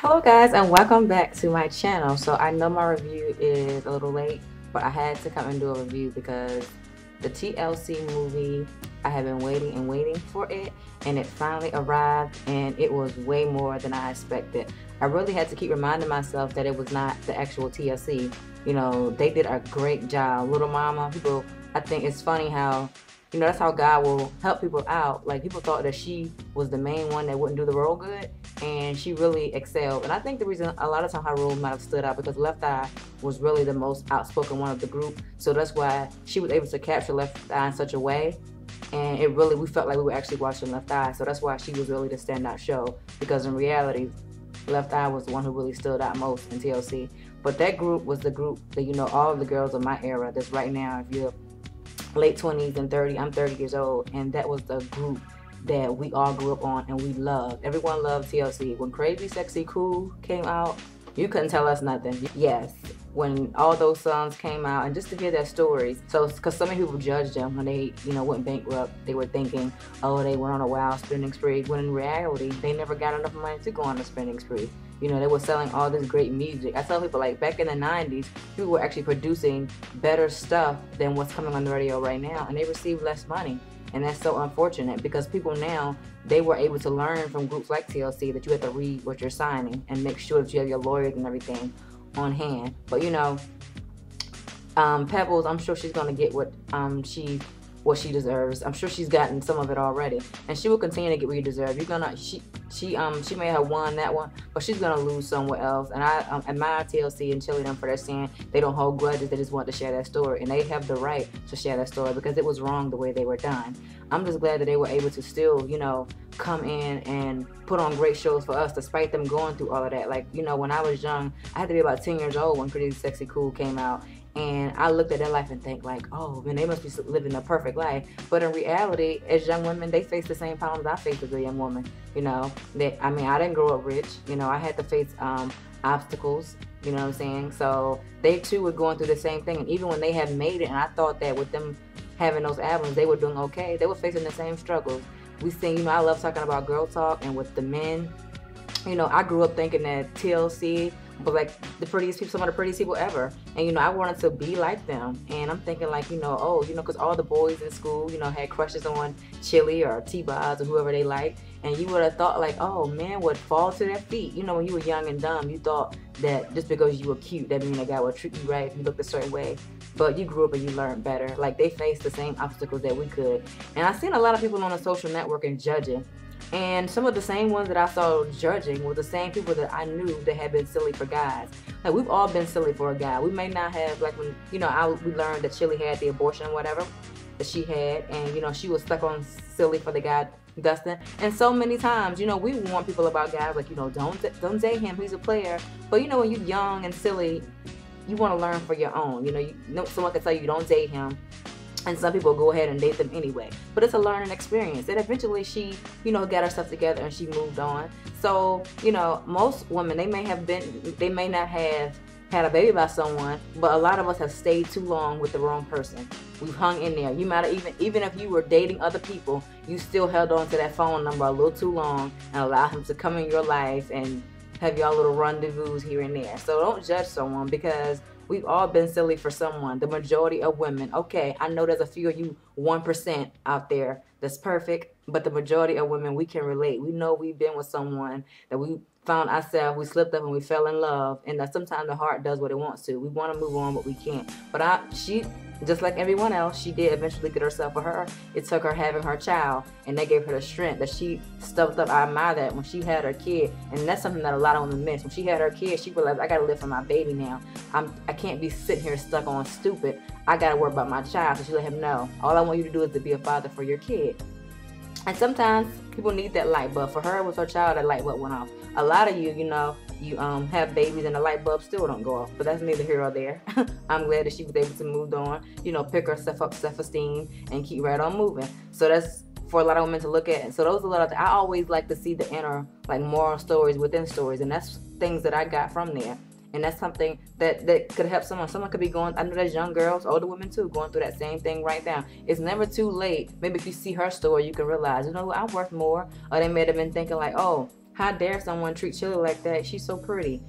Hello guys, and welcome back to my channel. So I know my review is a little late, but I had to come and do a review because the TLC movie, I have been waiting and waiting for it, and it finally arrived, and it was way more than I expected. I really had to keep reminding myself that it was not the actual TLC. You know, they did a great job. Little Mama, people, I think it's funny how, you know, that's how God will help people out. Like, people thought that she was the main one that wouldn't do the role good, and she really excelled. And I think the reason a lot of times her role might have stood out because Left Eye was really the most outspoken one of the group, so that's why she was able to capture Left Eye in such a way, and it really, we felt like we were actually watching Left Eye. So that's why she was really the standout show, because in reality Left Eye was the one who really stood out most in TLC. But that group was the group that, you know, all of the girls of my era, that's right now, if you're late 20s and 30, I'm 30 years old, and that was the group that we all grew up on and we loved. Everyone loved TLC. When Crazy Sexy Cool came out, you couldn't tell us nothing. Yes, when all those songs came out, and just to hear their stories. So, because so many people judged them when they, you know, went bankrupt, they were thinking, oh, they went on a wild spending spree, when in reality, they never got enough money to go on a spending spree. You know, they were selling all this great music. I tell people, like, back in the 90s, people were actually producing better stuff than what's coming on the radio right now, and they received less money. And that's so unfortunate, because people now, they were able to learn from groups like TLC that you have to read what you're signing and make sure that you have your lawyers and everything on hand. But, you know, Pebbles, I'm sure she's going to get what she deserves. I'm sure she's gotten some of it already, and she will continue to get what you deserve. You're gonna, she may have won that one, but she's gonna lose somewhere else. And I admire TLC and Chili them for their saying they don't hold grudges, they just want to share that story, and they have the right to share that story because it was wrong the way they were done. I'm just glad that they were able to still, you know, come in and put on great shows for us despite them going through all of that. Like, you know, when I was young, I had to be about 10 years old when Crazy Sexy Cool came out. And I looked at their life and think like, oh man, they must be living a perfect life. But in reality, as young women, they face the same problems I faced as a young woman. You know, I mean, I didn't grow up rich. You know, I had to face obstacles. You know what I'm saying? So they too were going through the same thing. And even when they had made it, and I thought that with them having those albums, they were doing okay, they were facing the same struggles. We sing, you know, I love talking about girl talk, and with the men, you know, I grew up thinking that TLC was like the prettiest people, some of the prettiest people ever. And, you know, I wanted to be like them. And I'm thinking like, you know, oh, you know, because all the boys in school, you know, had crushes on Chili or T-Boz or whoever they liked. And you would have thought like, oh, man would fall to their feet. You know, when you were young and dumb, you thought that just because you were cute, that means a guy would treat you right if you looked a certain way. But you grew up and you learned better. Like, they faced the same obstacles that we could. And I've seen a lot of people on the social network and judging. And some of the same ones that I saw judging were the same people that I knew that had been silly for guys. Like, we've all been silly for a guy. We may not have, like, when, you know, we learned that Chili had the abortion or whatever that she had, and, you know, she was stuck on silly for the guy Dustin. And so many times, you know, we warn people about guys like, you know, don't date him, he's a player. But, you know, when you're young and silly, you want to learn for your own. You know, someone can tell you don't date him, and some people go ahead and date them anyway. But it's a learning experience. And eventually she, you know, got herself together and she moved on. So, you know, most women, they may not have had a baby by someone, but a lot of us have stayed too long with the wrong person. We've hung in there. You might have even if you were dating other people, you still held on to that phone number a little too long and allowed him to come in your life and have y'all little rendezvous here and there. So don't judge someone, because we've all been silly for someone. The majority of women, okay, I know there's a few of you 1% out there that's perfect, but the majority of women, we can relate. We know we've been with someone that we found ourselves, we slipped up and we fell in love, and that sometimes the heart does what it wants to. We want to move on, but we can't. But she, just like everyone else, she did eventually get herself. For her, it took her having her child, and that gave her the strength that she stepped up. I admire that when she had her kid, and that's something that a lot of women miss. When she had her kid, she realized, I gotta live for my baby now. I can't be sitting here stuck on stupid. I gotta worry about my child. So she let him know, all I want you to do is to be a father for your kid. And sometimes people need that light bulb. For her, with her child, that light bulb went off. A lot of you, you know, you have babies and the light bulb still don't go off. But that's neither here or there. I'm glad that she was able to move on, you know, pick herself up, self-esteem, and keep right on moving. So that's for a lot of women to look at. And so those are a lot of, I always like to see the inner, like, moral stories within stories. And that's things that I got from there. And that's something that could help someone. Someone could be going, I know there's young girls, older women too, going through that same thing right now. It's never too late. Maybe if you see her story, you can realize, you know, I'm worth more. Or they may have been thinking like, oh, How dare someone treat Chili like that? She's so pretty.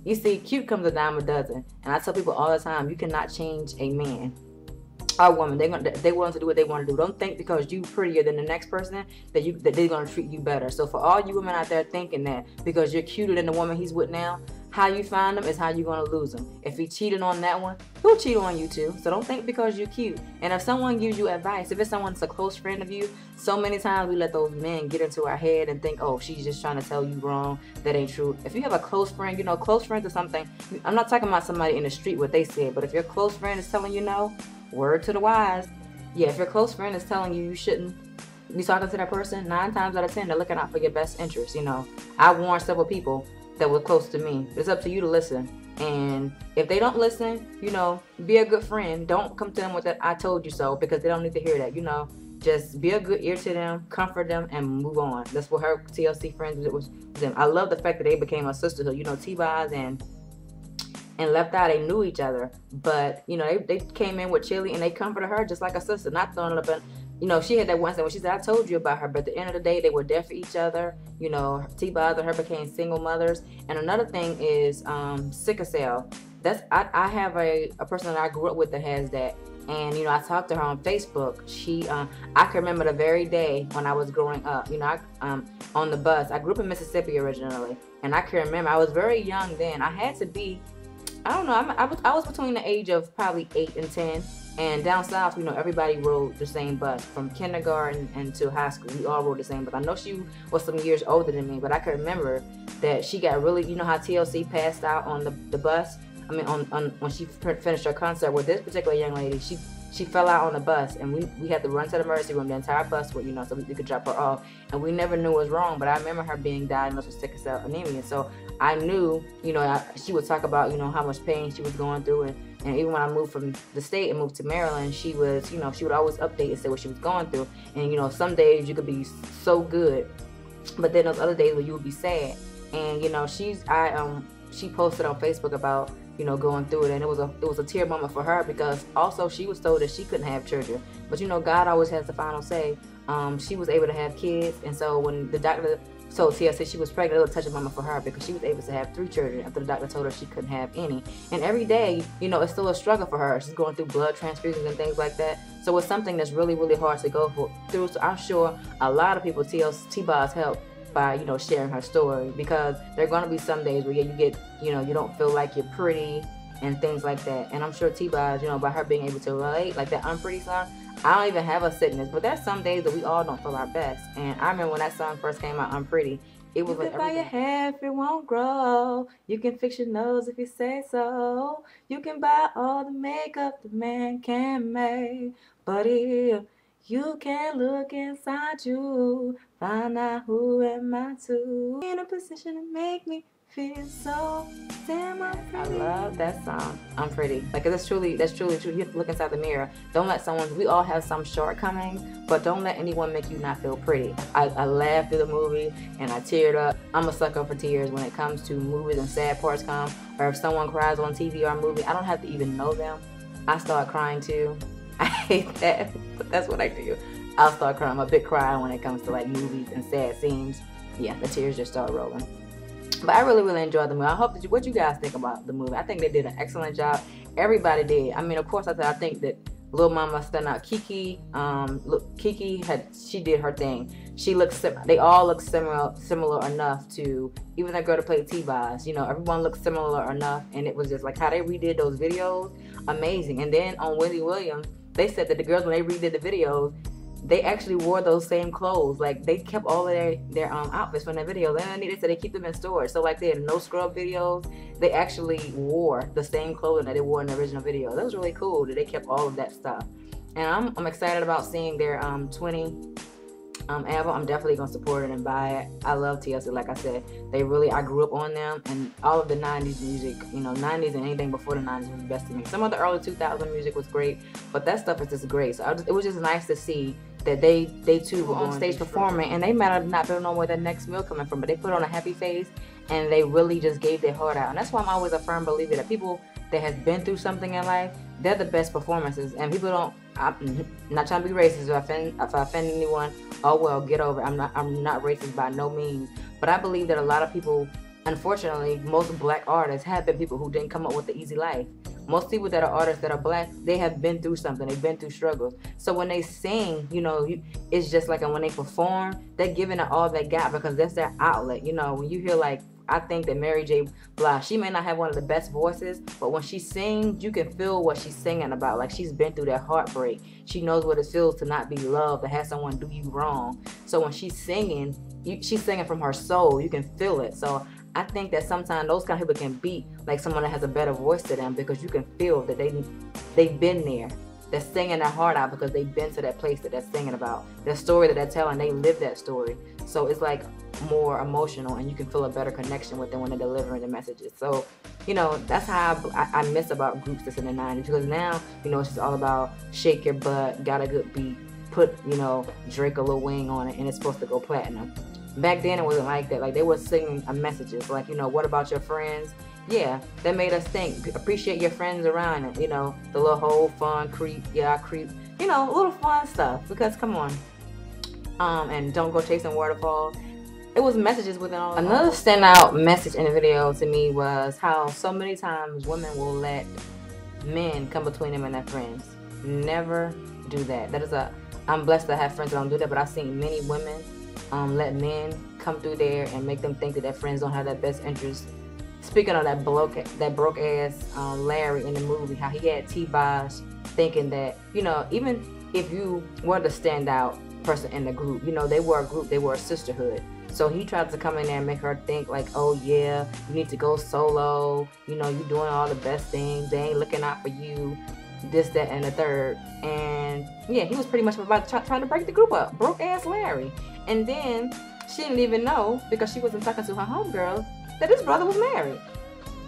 You see, cute comes a dime a dozen. And I tell people all the time, you cannot change a man or woman. They want to do what they want to do. Don't think because you prettier than the next person that they're gonna treat you better. So for all you women out there thinking that because you're cuter than the woman he's with now, how you find him is how you're gonna lose him. If he cheated on that one, he'll cheat on you too. So don't think because you're cute. And if someone gives you advice, if it's someone that's a close friend of you, so many times we let those men get into our head and think, oh, she's just trying to tell you wrong. That ain't true. If you have a close friend, you know, close friends or something. I'm not talking about somebody in the street what they said, but if your close friend is telling you no, word to the wise. Yeah, if your close friend is telling you shouldn't be talking to that person, 9 times out of 10 they're looking out for your best interest. You know, I warned several people that were close to me. It's up to you to listen. And if they don't listen, you know, be a good friend. Don't come to them with that I told you so, because they don't need to hear that. You know, just be a good ear to them, comfort them, and move on. That's what her TLC friends was them. I love the fact that they became a sisterhood. You know, T-Boz and Left Eye, they knew each other, but you know, they came in with Chili and they comforted her just like a sister, not throwing it up in. You know, she had that one thing when she said, I told you about her, but at the end of the day, they were there for each other. You know, T-Boz and her became single mothers. And another thing is sickle cell. I have a person that I grew up with that has that. And, you know, I talked to her on Facebook. I can remember the very day when I was growing up, you know, on the bus. I grew up in Mississippi originally. And I can remember, I was very young then. I had to be, I don't know, I was between the age of probably 8 and 10. And down south, you know, everybody rode the same bus from kindergarten until high school. We all rode the same bus. I know she was some years older than me, but I can remember that she got really, you know how TLC passed out on the bus? I mean, on when she finished her concert with this particular young lady, she fell out on the bus, and we had to run to the emergency room. The entire bus would, you know, so we could drop her off. And we never knew what was wrong, but I remember her being diagnosed with sickle cell anemia. So I knew, you know, she would talk about, you know, how much pain she was going through. And even when I moved from the state and moved to Maryland, she was, you know, she would always update and say what she was going through. And, you know, some days you could be so good, but then those other days where you would be sad. And, you know, she posted on Facebook about, you know, going through it, and it was a tear moment for her, because also she was told that she couldn't have children. But, you know, God always has the final say. She was able to have kids, and so when the doctor told TLC she was pregnant, it was a touching moment for her, because she was able to have 3 children after the doctor told her she couldn't have any. And every day, you know, it's still a struggle for her. She's going through blood transfusions and things like that. So it's something that's really, really hard to go through. So I'm sure a lot of people T-Boz helped by, you know, sharing her story, because there are going to be some days where you get, you know, you don't feel like you're pretty and things like that. And I'm sure T-Boz, you know, by her being able to relate, like that Unpretty song, I don't even have a sickness, but there's some days that we all don't feel our best. And I remember when that song first came out, Unpretty, it was like, buy your hair if it won't grow. You can fix your nose if you say so. You can buy all the makeup the man can make, but if you can't look inside you, find out who am I to. In a position to make me feel so damn unpretty. I love that song, Unpretty. Like, that's truly true. You have to look inside the mirror. Don't let we all have some shortcomings, but don't let anyone make you not feel pretty. I laughed through the movie and I teared up. I'm a sucker for tears when it comes to movies and sad parts come, or if someone cries on TV or a movie, I don't have to even know them. I start crying too. I hate that, but that's what I do. I'll start crying. I'm a big crier when it comes to like movies and sad scenes. Yeah, the tears just start rolling. But I really, really enjoyed the movie. I hope what you guys think about the movie. I think they did an excellent job. Everybody did. I mean, of course, I think that Lil Mama stand out. Kiki did her thing. They all look similar enough to, even that girl that played T-Boz. You know, everyone looked similar enough, and it was just like how they redid those videos, amazing. And then on Wendy Williams, they said that the girls, when they redid the videos, they actually wore those same clothes. Like, they kept all of their outfits from the videos, and they said they keep them in storage. So like, they had no scrub videos. They actually wore the same clothing that they wore in the original video. That was really cool that they kept all of that stuff. And I'm excited about seeing their 20 album. I'm definitely gonna support it and buy it. I love TLC. Like I said, I grew up on them, and all of the 90s music, you know, 90s and anything before the 90s was the best to me. Some of the early 2000 music was great, but that stuff is just great. So it was just nice to see that they too were on stage performing, and they might have not been knowing where their next meal coming from, but they put on a happy face and they really just gave their heart out. And that's why I'm always a firm believer that people that has been through something in life, they're the best performances. And people I'm not trying to be racist. If I offend anyone, oh well, get over it. I'm not racist by no means. But I believe that a lot of people, unfortunately, most black artists have been people who didn't come up with the easy life. Most people that are artists that are black, they have been through something. They've been through struggles. So when they sing, it's just like when they perform, they're giving it all they got because that's their outlet. When you hear like, I think that Mary J. Blige, she may not have one of the best voices, but when she sings, you can feel what she's singing about. Like she's been through that heartbreak. She knows what it feels to not be loved, to have someone do you wrong. So when she's singing, she's singing from her soul. You can feel it. So I think that sometimes those kind of people can beat like someone that has a better voice to them because you can feel that they've been there. They're singing their heart out because they've been to that place that they're singing about. Their story that they're telling, they live that story. So it's like more emotional and you can feel a better connection with them when they're delivering the messages. So, that's how I miss about groups that's in the 90s because now, it's just all about shake your butt, got a good beat, put, Drake a Lil Wayne on it and it's supposed to go platinum. Back then it wasn't like that. Like they were singing messages like, what about your friends? Yeah, that made us think. Appreciate your friends around it. The little whole fun creep. Yeah, I creep. Little fun stuff. Because come on. And don't go chasing waterfalls. It was messages within all. Another standout message in the video to me was how so many times women will let men come between them and their friends. Never do that. I'm blessed to have friends that don't do that, but I've seen many women let men come through there and make them think that their friends don't have their best interests. Speaking of that broke ass Larry in the movie, how he had T-Boz thinking that, even if you were the standout person in the group, they were a group, they were a sisterhood. So he tried to come in there and make her think like, oh yeah, you need to go solo, you're doing all the best things, they ain't looking out for you, this, that, and the third. And yeah, he was pretty much about trying to break the group up. Broke ass Larry. And then she didn't even know, because she wasn't talking to her homegirl, that his brother was married.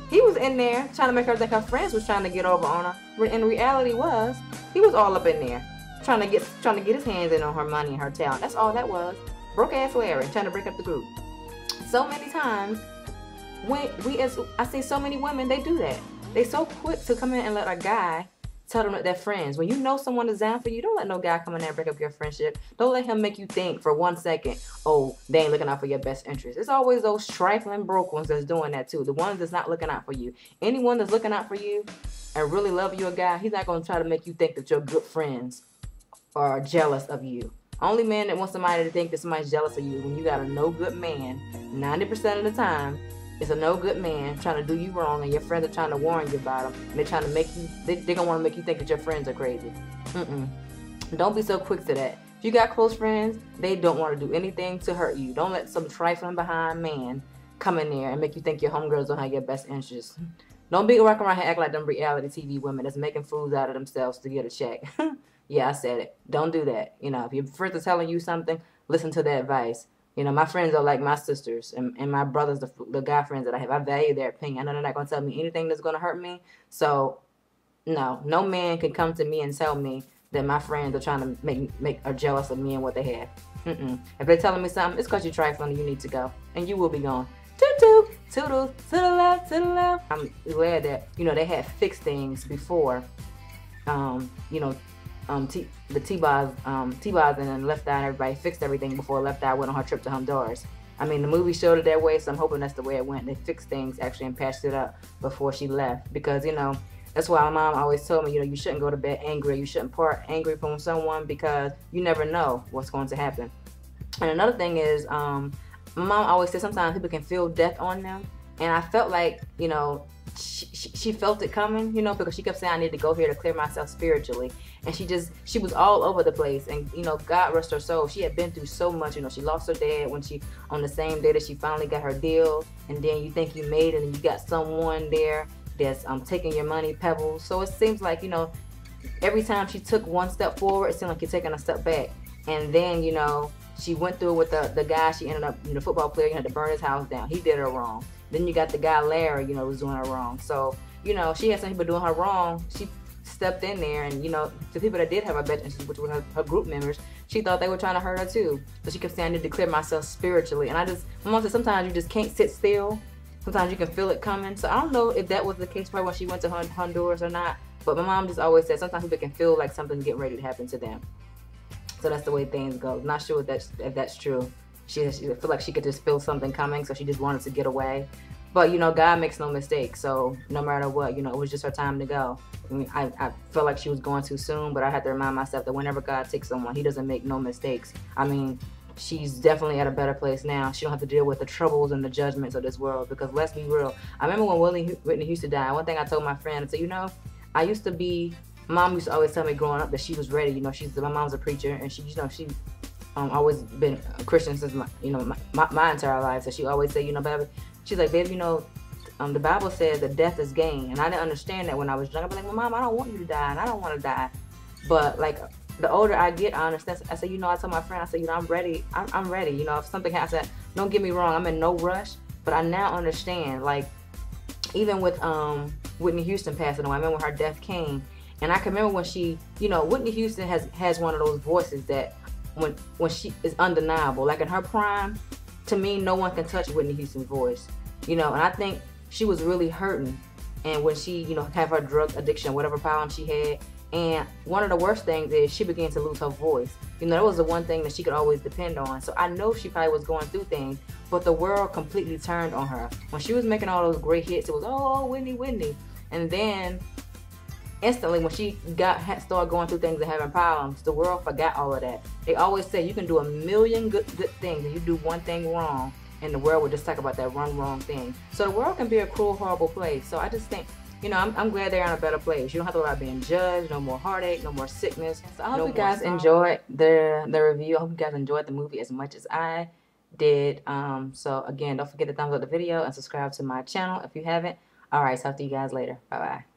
He was in there trying to make her think her friends was trying to get over on her. In reality was, he was all up in there trying to get his hands in on her money and her talent. That's all that was. Broke ass Larry trying to break up the group. So many times, I see so many women, they do that. They so quick to come in and let a guy tell them that they're friends. When you know someone is down for you, don't let no guy come in there and break up your friendship. Don't let him make you think for 1 second, oh, they ain't looking out for your best interest. It's always those trifling broke ones that's doing that too. The ones that's not looking out for you. Anyone that's looking out for you and really love you a guy, he's not going to try to make you think that your good friends are jealous of you. Only man that wants somebody to think that somebody's jealous of you when you got a no good man, 90% of the time, it's a no good man trying to do you wrong and your friends are trying to warn you about him. And they're trying to make you, they're going to want to make you think that your friends are crazy. Don't be so quick to that. If you got close friends, they don't want to do anything to hurt you. Don't let some trifling behind man come in there and make you think your homegirls don't have your best interests. Don't be walking around here acting like them reality TV women that's making fools out of themselves to get a check. Yeah, I said it. Don't do that. If your friends are telling you something, listen to their advice. My friends are like my sisters and my brothers, the guy friends that I have. I value their opinion. I know they're not going to tell me anything that's going to hurt me. So, no man can come to me and tell me that my friends are trying to make are jealous of me and what they have. If they're telling me something, it's because you're trifling and you need to go. And you will be gone. Toot-toot, toodles, to the left, to the left. I'm glad that, they had fixed things before, the T-Boz and then Left Eye and everybody fixed everything before Left Eye went on her trip to Honduras. I mean, the movie showed it that way, so I'm hoping that's the way it went. They fixed things actually and patched it up before she left. Because, that's why my mom always told me, you shouldn't go to bed angry. You shouldn't part angry from someone because you never know what's going to happen. And another thing is, my mom always said sometimes people can feel death on them. And I felt like, she felt it coming, because she kept saying I need to go here to clear myself spiritually. And she was all over the place. And, God rest her soul. She had been through so much. She lost her dad on the same day that she finally got her deal. And then you think you made it and you got someone there that's taking your money, pebbles. So it seems like, every time she took one step forward, it seemed like you're taking a step back. And then, she went through with the guy she ended up, the football player, had to burn his house down. He did her wrong. Then you got the guy Larry, was doing her wrong. So, she had some people doing her wrong. She stepped in there and, the people that did have her best interest, which were her group members, she thought they were trying to hurt her too. So she kept saying, I need to clear myself spiritually. And my mom said, sometimes you just can't sit still sometimes you can feel it coming. So I don't know if that was the case for her when she went to Honduras or not. But my mom just always said sometimes people can feel like something's getting ready to happen to them. So that's the way things go. Not sure if that's true. She feel like she could just feel something coming, so she just wanted to get away. But you know, God makes no mistakes. So no matter what, you know, it was just her time to go. I mean, I felt like she was going too soon, but I had to remind myself that whenever God takes someone, He doesn't make no mistakes. I mean, she's definitely at a better place now. She don't have to deal with the troubles and the judgments of this world. Because let's be real, I remember when Whitney Houston died. One thing I told my friend, I said, you know, I used to be. Mom used to always tell me growing up that she was ready. You know, my mom's a preacher, and she, you know, she always been a Christian since my entire life. So she always say, you know, baby, she's like, baby, you know, the Bible says that death is gain, and I didn't understand that when I was young. I'd be like, well, Mom, I don't want you to die, and I don't want to die. But like the older I get, I understand. I say, you know, I told my friend, I said, you know, I'm ready. I'm ready. You know, if something happens, I said, don't get me wrong, I'm in no rush, but I now understand. Like even with Whitney Houston passing away, I remember when her death came. And I can remember when she, you know, Whitney Houston has one of those voices that when she is undeniable. Like in her prime, to me, no one can touch Whitney Houston's voice. You know, and I think she was really hurting. And when she, you know, had her drug addiction, whatever problem she had. And one of the worst things is she began to lose her voice. You know, that was the one thing that she could always depend on. So I know she probably was going through things, but the world completely turned on her. When she was making all those great hits, it was, oh, Whitney, Whitney. And then instantly when she started going through things and having problems, the world forgot all of that. They always say you can do a million good things and you do one thing wrong and the world will just talk about that one wrong thing. So the world can be a cruel, horrible place. So I just think, you know, I'm glad they're in a better place. You don't have to worry about being judged, no more heartache, no more sickness. So I hope you guys enjoyed the review. I hope you guys enjoyed the movie as much as I did. So again, don't forget to thumbs up the video and subscribe to my channel if you haven't. All right, talk to you guys later. Bye-bye.